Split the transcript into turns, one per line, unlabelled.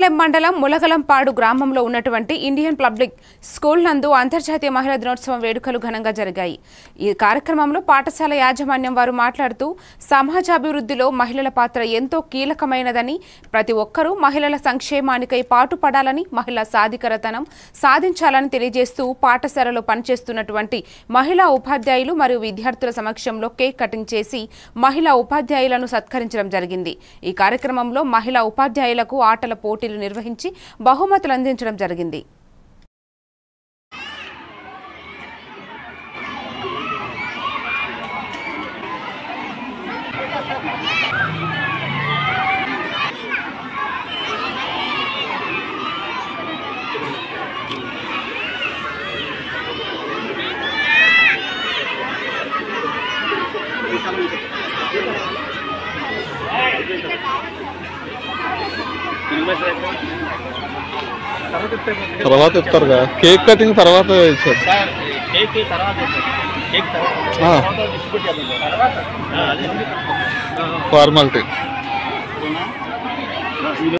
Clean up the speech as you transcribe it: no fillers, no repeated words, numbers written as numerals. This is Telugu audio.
మండలం ములగలంపాడు గ్రామంలో ఉన్నటువంటి ఇండియన్ పబ్లిక్ స్కూల్ నందు అంతర్జాతీయ మహిళా దినోత్సవం వేడుకలు ఘనంగా జరిగాయి। ఈ కార్యక్రమంలో పాఠశాల యాజమాన్యం వారు మాట్లాడుతూ సమాజాభివృద్ధిలో మహిళల పాత్ర ఎంతో కీలకమైనదని, ప్రతి ఒక్కరూ మహిళల సంక్షేమానికై పాటుపడాలని, మహిళా సాధికారతనం సాధించాలని తెలియజేస్తూ పాఠశాలలో పనిచేస్తున్నటువంటి మహిళా ఉపాధ్యాయులు మరియు విద్యార్థుల సమక్షంలో కేక్ కటింగ్ చేసి మహిళా ఉపాధ్యాయులను సత్కరించడం జరిగింది। ఈ కార్యక్రమంలో మహిళా ఉపాధ్యాయులకు ఆటల పోటీ నిర్వహించి బహుమతులు అందించడం జరిగింది।
తర్వాత ఇస్తారుగా కేక్ కటింగ్ తర్వాత ఇచ్చారు ఫార్మాలిటీ।